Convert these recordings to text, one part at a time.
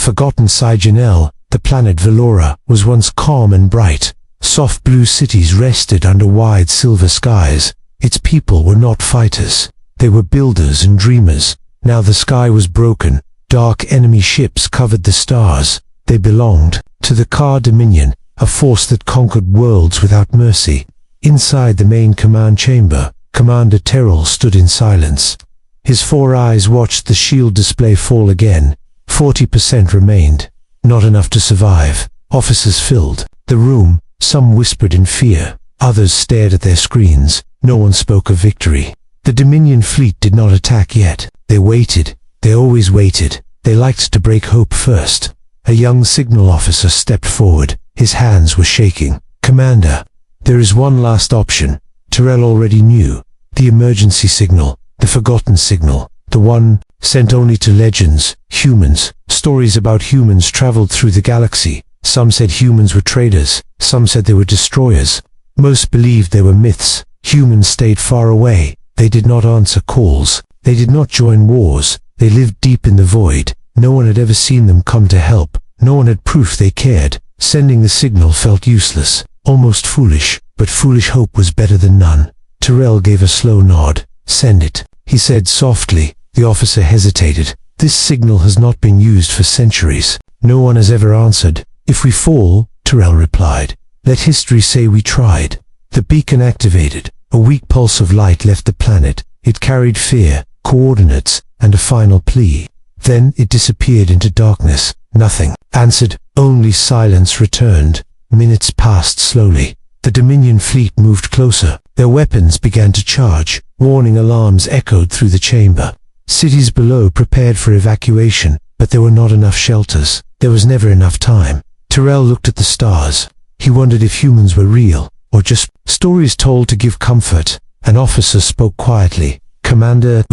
forgotten Cyganel, the planet Velora, was once calm and bright. Soft blue cities rested under wide silver skies. Its people were not fighters. They were builders and dreamers. Now the sky was broken. Dark enemy ships covered the stars. They belonged to the Car Dominion, a force that conquered worlds without mercy. Inside the main command chamber, Commander Terrell stood in silence. His 4 eyes watched the shield display fall again. 40% remained. Not enough to survive. Officers filled the room. Some whispered in fear. Others stared at their screens. No one spoke of victory. The Dominion fleet did not attack yet. They waited. They always waited. They liked to break hope first. A young signal officer stepped forward. His hands were shaking. "Commander, there is one last option." Terrell already knew. The emergency signal. The forgotten signal. The one sent only to legends, humans. Stories about humans traveled through the galaxy. Some said humans were traders. Some said they were destroyers. Most believed they were myths. Humans stayed far away. They did not answer calls. They did not join wars. They lived deep in the void. No one had ever seen them come to help. No one had proof they cared. Sending the signal felt useless, almost foolish, but foolish hope was better than none. Terrell gave a slow nod. "Send it," he said softly. The officer hesitated. "This signal has not been used for centuries. No one has ever answered." "If we fall," Terrell replied, "let history say we tried." The beacon activated. A weak pulse of light left the planet. It carried fear, coordinates, and a final plea. Then it disappeared into darkness. Nothing answered. Only silence returned. Minutes passed slowly. The Dominion fleet moved closer. Their weapons began to charge. Warning alarms echoed through the chamber. Cities below prepared for evacuation, but there were not enough shelters. There was never enough time. Terrell looked at the stars. He wondered if humans were real, or just stories told to give comfort. An officer spoke quietly. "Commander,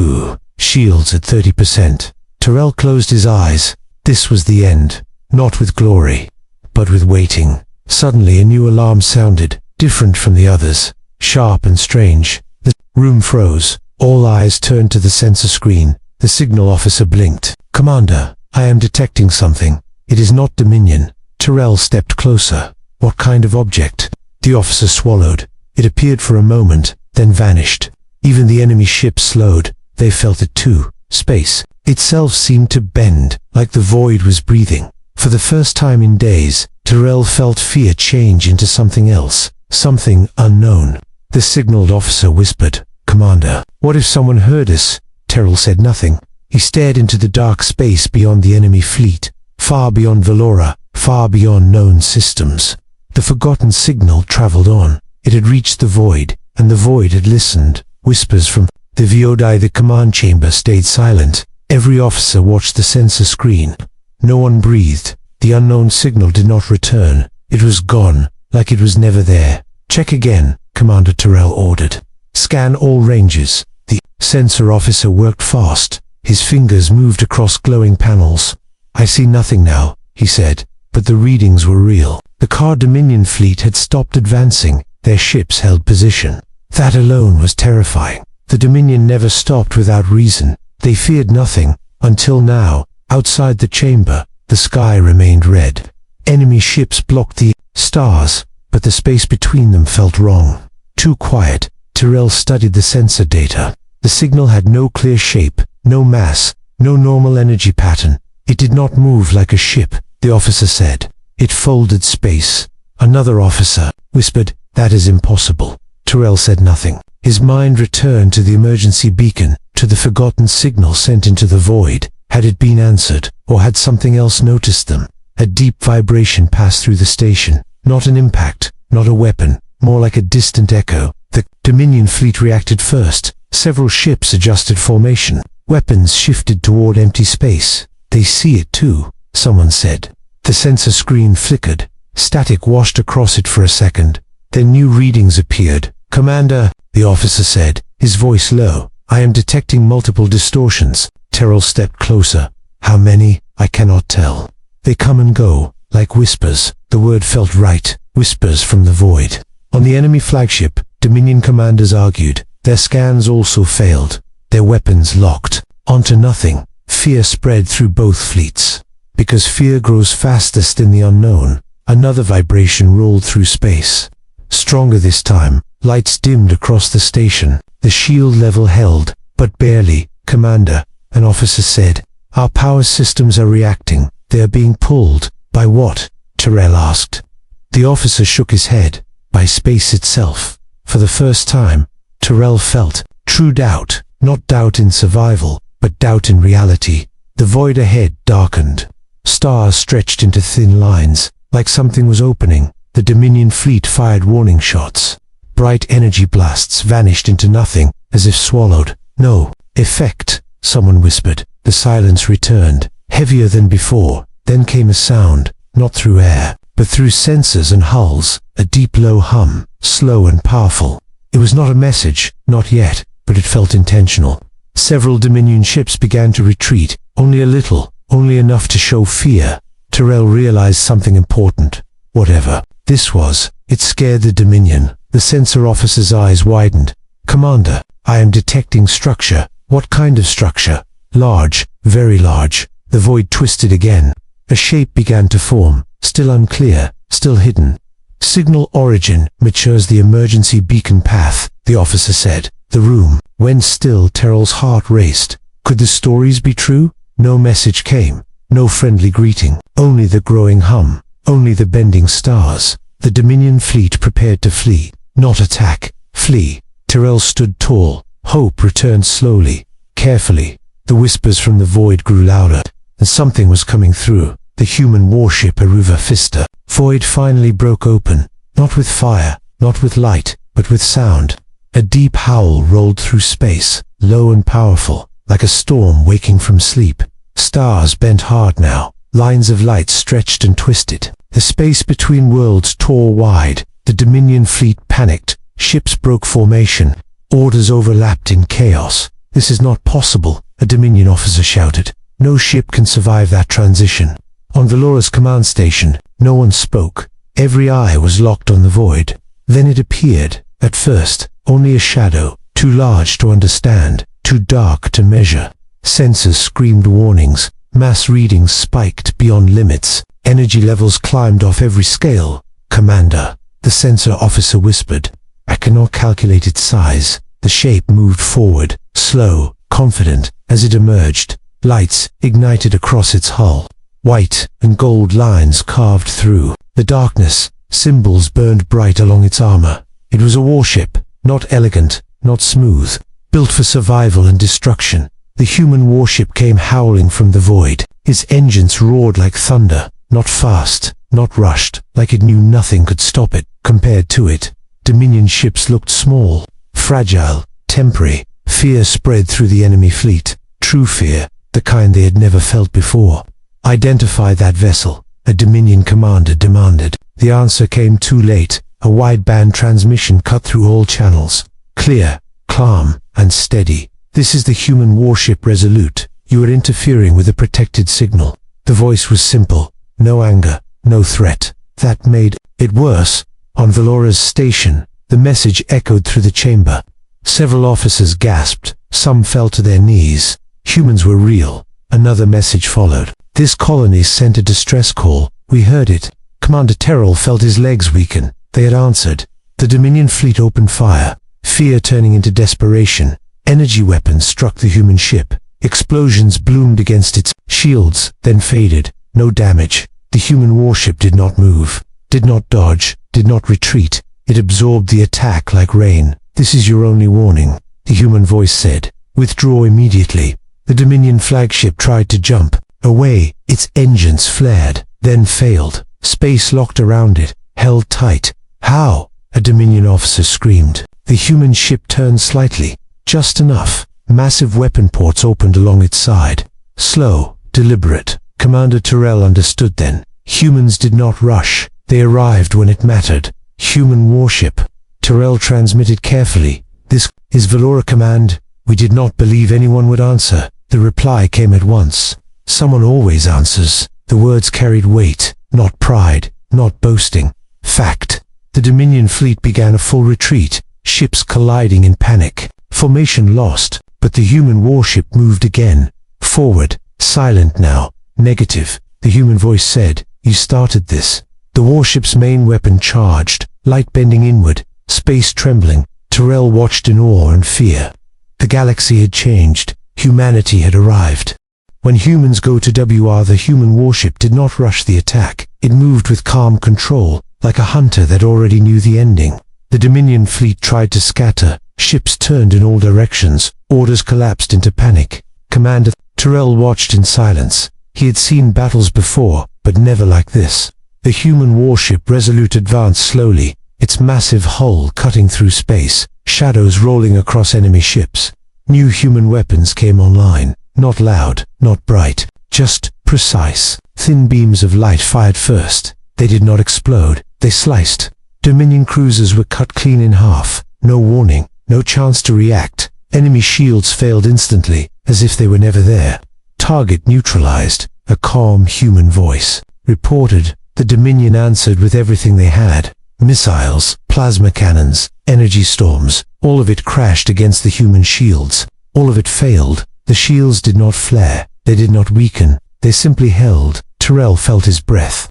shields at 30%. Terrell closed his eyes. This was the end. Not with glory, but with waiting. Suddenly a new alarm sounded, different from the others, sharp and strange. The room froze. All eyes turned to the sensor screen. The signal officer blinked. "Commander, I am detecting something. It is not Dominion." Terrell stepped closer. "What kind of object?" The officer swallowed. It appeared for a moment, then vanished. Even the enemy ships slowed. They felt it too. Space itself seemed to bend, like the void was breathing. For the first time in days, Terrell felt fear change into something else, something unknown. The signaled officer whispered, "Commander, what if someone heard us?" Terrell said nothing. He stared into the dark space beyond the enemy fleet, far beyond Velora, far beyond known systems. The forgotten signal traveled on. It had reached the void, and the void had listened. Whispers from the Viodai, the command chamber, stayed silent. Every officer watched the sensor screen. No one breathed. The unknown signal did not return. It was gone, like it was never there. "Check again," Commander Terrell ordered. "Scan all ranges." The sensor officer worked fast. His fingers moved across glowing panels. "I see nothing now," he said, but the readings were real. The Car Dominion fleet had stopped advancing. Their ships held position. That alone was terrifying. The Dominion never stopped without reason. They feared nothing, until now. Outside the chamber, the sky remained red. Enemy ships blocked the stars, but the space between them felt wrong. Too quiet. Terrell studied the sensor data. The signal had no clear shape, no mass, no normal energy pattern. It did not move like a ship, the officer said. It folded space. Another officer whispered, "That is impossible." Terrell said nothing. His mind returned to the emergency beacon, to the forgotten signal sent into the void. Had it been answered, or had something else noticed them? A deep vibration passed through the station. Not an impact, not a weapon, more like a distant echo. The Dominion fleet reacted first. Several ships adjusted formation. Weapons shifted toward empty space. "They see it too," someone said. The sensor screen flickered. Static washed across it for a second. Then new readings appeared. "Commander," the officer said, his voice low, "I am detecting multiple distortions." Terrell stepped closer. "How many? I cannot tell. They come and go, like whispers." The word felt right. Whispers from the void. On the enemy flagship, Dominion commanders argued. Their scans also failed. Their weapons locked. Onto nothing. Fear spread through both fleets. because fear grows fastest in the unknown. Another vibration rolled through space. Stronger this time, lights dimmed across the station. The shield level held, but barely. "Commander," an officer said, "our power systems are reacting. They are being pulled." "By what?" Tyrell asked. The officer shook his head. "By space itself." For the first time, Tyrell felt true doubt, not doubt in survival, but doubt in reality. The void ahead darkened. Stars stretched into thin lines, like something was opening. The Dominion fleet fired warning shots. Bright energy blasts vanished into nothing, as if swallowed. "No effect," someone whispered. The silence returned, heavier than before. Then came a sound, not through air, but through sensors and hulls, a deep low hum, slow and powerful. It was not a message, not yet, but it felt intentional. Several Dominion ships began to retreat, only a little, only enough to show fear. Tyrell realized something important. Whatever this was, it scared the Dominion. The sensor officer's eyes widened. "Commander, I am detecting structure." "What kind of structure?" "Large, very large." The void twisted again. A shape began to form, still unclear, still hidden. "Signal origin matures the emergency beacon path," the officer said. The room went still. Tyrell's heart raced. Could the stories be true? No message came, no friendly greeting, only the growing hum, only the bending stars. The Dominion fleet prepared to flee, not attack, flee. Tyrell stood tall. Hope returned slowly, carefully. The whispers from the void grew louder, and something was coming through. The human warship Aruva Fista. Void finally broke open, not with fire, not with light, but with sound. A deep howl rolled through space, low and powerful, like a storm waking from sleep. Stars bent hard now. Lines of light stretched and twisted. The space between worlds tore wide. The Dominion fleet panicked. Ships broke formation. Orders overlapped in chaos. "This is not possible," a Dominion officer shouted. "No ship can survive that transition." On Velora's command station, no one spoke. Every eye was locked on the void. Then it appeared. At first, only a shadow, too large to understand, too dark to measure. Sensors screamed warnings. Mass readings spiked beyond limits. Energy levels climbed off every scale. "Commander," the sensor officer whispered, "I cannot calculate its size." The shape moved forward, slow, confident. As it emerged, lights ignited across its hull. White and gold lines carved through the darkness. Symbols burned bright along its armor. It was a warship, not elegant, not smooth, built for survival and destruction. The human warship came howling from the void. Its engines roared like thunder, not fast, not rushed, like it knew nothing could stop it. Compared to it, Dominion ships looked small, fragile, temporary. Fear spread through the enemy fleet. True fear, the kind they had never felt before. "Identify that vessel," a Dominion commander demanded. The answer came too late. A wideband transmission cut through all channels. Clear, calm, and steady. "This is the human warship Resolute. You are interfering with a protected signal." The voice was simple. No anger, no threat. That made it worse. On Velora's station, the message echoed through the chamber. Several officers gasped. Some fell to their knees. Humans were real. Another message followed. "This colony sent a distress call. We heard it." Commander Tyrell felt his legs weaken. They had answered. The Dominion fleet opened fire, fear turning into desperation. Energy weapons struck the human ship. Explosions bloomed against its shields, then faded. No damage. The human warship did not move, did not dodge, did not retreat. It absorbed the attack like rain. "This is your only warning," the human voice said. "Withdraw immediately." The Dominion flagship tried to jump away. Its engines flared, then failed. Space locked around it, held tight. "How?" a Dominion officer screamed. The human ship turned slightly, just enough. Massive weapon ports opened along its side. Slow, deliberate. Commander Tyrell understood then. Humans did not rush. They arrived when it mattered. "Human warship." Tyrell transmitted carefully. "This is Velora Command." We did not believe anyone would answer. The reply came at once. "Someone always answers." The words carried weight, not pride, not boasting. Fact. The Dominion fleet began a full retreat, ships colliding in panic. Formation lost, but the human warship moved again. Forward, silent now, negative. The human voice said, "You started this." The warship's main weapon charged, light bending inward, space trembling. Tyrell watched in awe and fear. The galaxy had changed. Humanity had arrived. When humans go to WR, the human warship did not rush the attack. It moved with calm control, like a hunter that already knew the ending. The Dominion fleet tried to scatter. Ships turned in all directions. Orders collapsed into panic. Commander Tyrell watched in silence. He had seen battles before, but never like this. The human warship Resolute advanced slowly, its massive hull cutting through space, shadows rolling across enemy ships. New human weapons came online, not loud, not bright, just precise. Thin beams of light fired first. They did not explode, they sliced. Dominion cruisers were cut clean in half. No warning, no chance to react. Enemy shields failed instantly, as if they were never there. Target neutralized, a calm human voice reported. The Dominion answered with everything they had. Missiles, plasma cannons, energy storms, all of it crashed against the human shields. All of it failed. The shields did not flare, they did not weaken, they simply held. Tyrell felt his breath.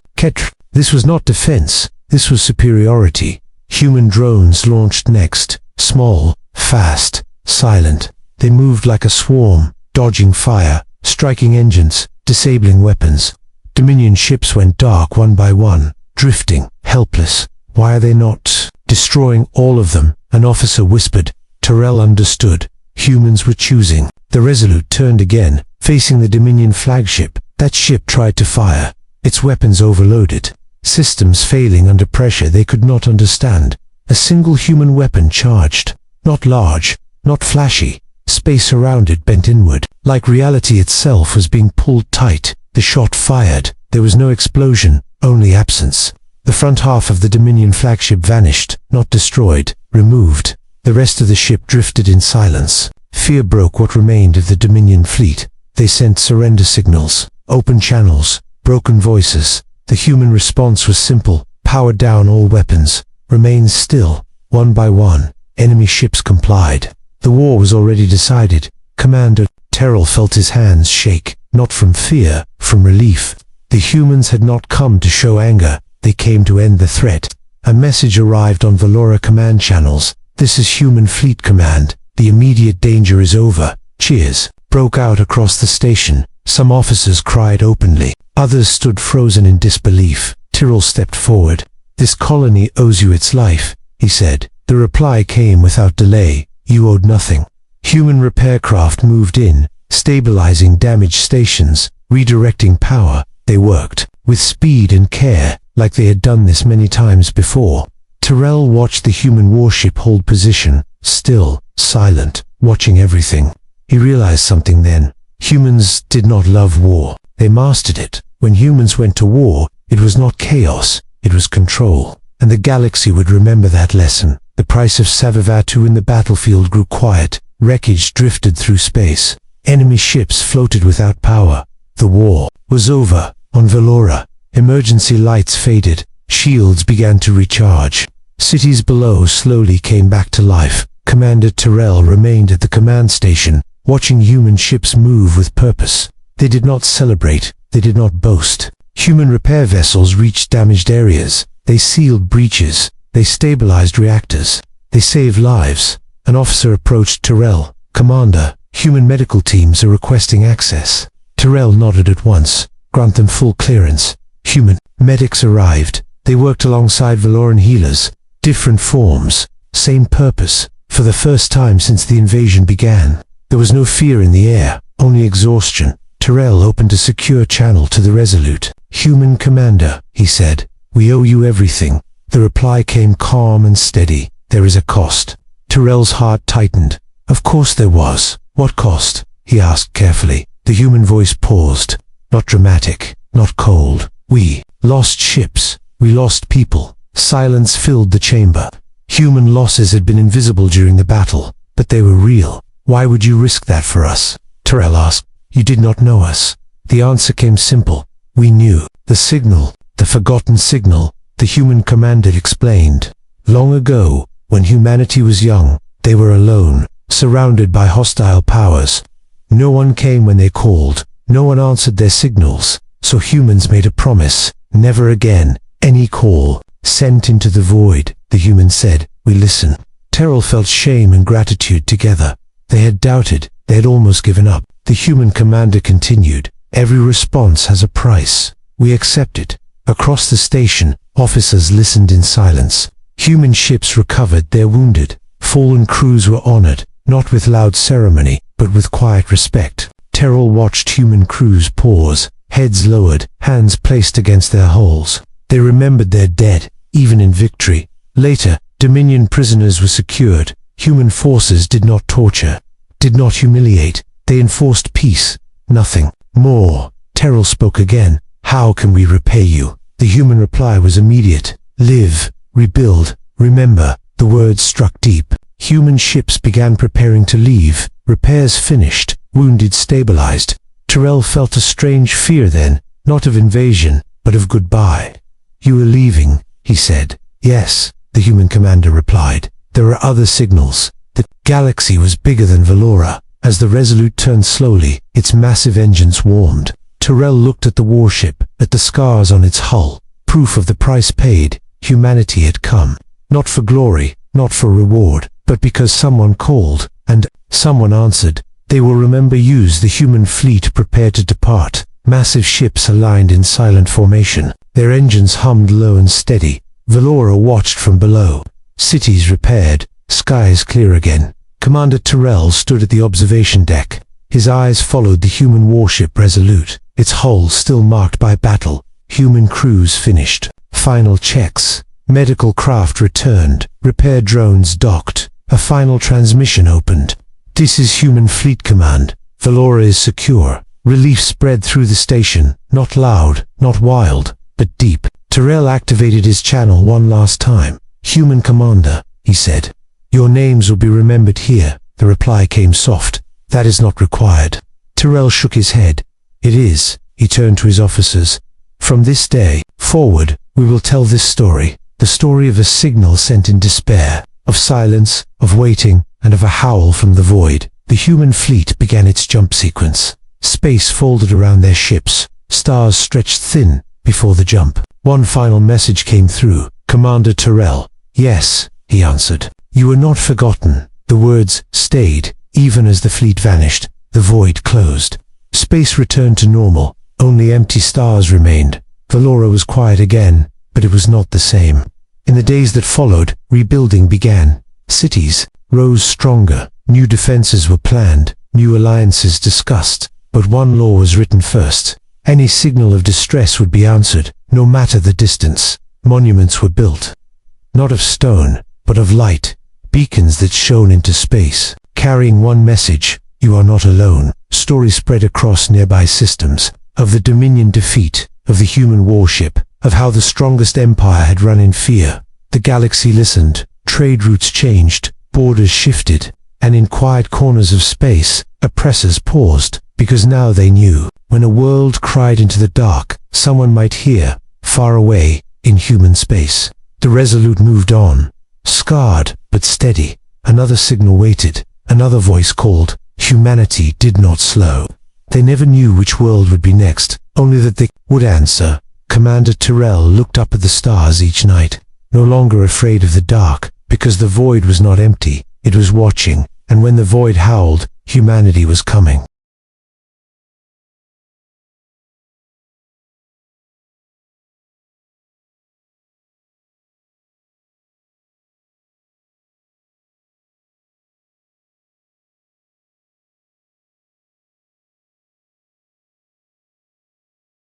This was not defense, this was superiority. Human drones launched next, small, fast, silent. They moved like a swarm, dodging fire, striking engines, disabling weapons. Dominion ships went dark one by one, drifting, helpless. Why are they not destroying all of them? An officer whispered. Tyrell understood. Humans were choosing. The Resolute turned again, facing the Dominion flagship. That ship tried to fire. Its weapons overloaded. Systems failing under pressure they could not understand. A single human weapon charged. Not large, not flashy. Space around it bent inward, like reality itself was being pulled tight. The shot fired. There was no explosion, only absence. The front half of the Dominion flagship vanished, not destroyed, removed. The rest of the ship drifted in silence. Fear broke what remained of the Dominion fleet. They sent surrender signals, open channels, broken voices. The human response was simple: power down all weapons, remain still. One by one, enemy ships complied. The war was already decided. Commander Tyrell felt his hands shake, not from fear, from relief. The humans had not come to show anger, they came to end the threat. A message arrived on Valora command channels. "This is Human Fleet Command. The immediate danger is over." Cheers broke out across the station. Some officers cried openly. Others stood frozen in disbelief. Tyrell stepped forward. "This colony owes you its life," he said. The reply came without delay. "You owed nothing." Human repair craft moved in, stabilizing damaged stations, redirecting power. They worked with speed and care, like they had done this many times before. Tyrell watched the human warship hold position, still, silent, watching everything. He realized something then. Humans did not love war. They mastered it. When humans went to war, it was not chaos, it was control. And the galaxy would remember that lesson. The price of Savivatu in the battlefield grew quiet. Wreckage drifted through space. Enemy ships floated without power. The war was over. On Valora, emergency lights faded. Shields began to recharge. Cities below slowly came back to life. Commander Tyrell remained at the command station, watching human ships move with purpose. They did not celebrate, they did not boast. Human repair vessels reached damaged areas. They sealed breaches. They stabilized reactors. They saved lives. An officer approached Tyrell. "Commander, human medical teams are requesting access." Tyrell nodded at once. "Grant them full clearance." Human medics arrived. They worked alongside Valoran healers. Different forms, same purpose. For the first time since the invasion began, there was no fear in the air, only exhaustion. Tyrell opened a secure channel to the Resolute. "Human Commander," he said, "we owe you everything." The reply came calm and steady. "There is a cost." Tyrell's heart tightened. Of course there was. What cost? He asked carefully. The human voice paused. Not dramatic, not cold. "We lost ships. We lost people." Silence filled the chamber. Human losses had been invisible during the battle, but they were real. "Why would you risk that for us?" Tyrell asked. "You did not know us." The answer came simple. "We knew. The signal, the forgotten signal," the human commander explained. "Long ago, when humanity was young, they were alone, surrounded by hostile powers. No one came when they called. No one answered their signals. So humans made a promise, never again. Any call sent into the void, the humans said, we listen. Terrell felt shame and gratitude together. They had doubted, they had almost given up. The human commander continued, every response has a price. We accept it. Across the station, officers listened in silence. Human ships recovered their wounded. Fallen crews were honored, not with loud ceremony, but with quiet respect. Terrell watched human crews pause, heads lowered, hands placed against their hulls. They remembered their dead, even in victory. Later, Dominion prisoners were secured. Human forces did not torture, did not humiliate. They enforced peace, nothing more. Terrell spoke again. How can we repay you? The human reply was immediate. Live, rebuild, remember. The words struck deep. Human ships began preparing to leave. Repairs finished, wounded stabilized. Terrell felt a strange fear then, not of invasion, but of goodbye. You are leaving, he said. Yes, the human commander replied. There are other signals. The galaxy was bigger than Valora. As the Resolute turned slowly, its massive engines warmed. Terrell looked at the warship, at the scars on its hull. Proof of the price paid. Humanity had come. Not for glory, not for reward, but because someone called, and someone answered. They will remember use. The human fleet prepared to depart. Massive ships aligned in silent formation. Their engines hummed low and steady. Valora watched from below. Cities repaired, skies clear again. Commander Terrell stood at the observation deck. His eyes followed the human warship Resolute, its hull still marked by battle. Human crews finished. Final checks. Medical craft returned. Repair drones docked. A final transmission opened. This is Human Fleet Command. Valora is secure. Relief spread through the station, not loud, not wild, but deep. Terrell activated his channel one last time. Human Commander, he said. Your names will be remembered here. The reply came soft. That is not required. Terrell shook his head. It is. He turned to his officers. From this day forward, we will tell this story. The story of a signal sent in despair, of silence, of waiting, and of a howl from the void. The human fleet began its jump sequence. Space folded around their ships. Stars stretched thin before the jump. One final message came through. Commander Terrell. Yes, he answered. You were not forgotten. The words stayed, even as the fleet vanished. The void closed. Space returned to normal. Only empty stars remained. Valora was quiet again, but it was not the same. In the days that followed, rebuilding began. Cities rose stronger. New defenses were planned. New alliances discussed. But one law was written first. Any signal of distress would be answered, no matter the distance. Monuments were built. Not of stone, but of light. Beacons that shone into space, carrying one message: you are not alone. Stories spread across nearby systems, of the Dominion defeat, of the human warship, of how the strongest empire had run in fear. The galaxy listened, trade routes changed, borders shifted, and in quiet corners of space, oppressors paused, because now they knew, when a world cried into the dark, someone might hear, far away, in human space. The Resolute moved on, scarred but steady. Another signal waited. Another voice called. Humanity did not slow. They never knew which world would be next, only that they would answer. Commander Terrell looked up at the stars each night, no longer afraid of the dark, because the void was not empty, it was watching, and when the void howled, humanity was coming.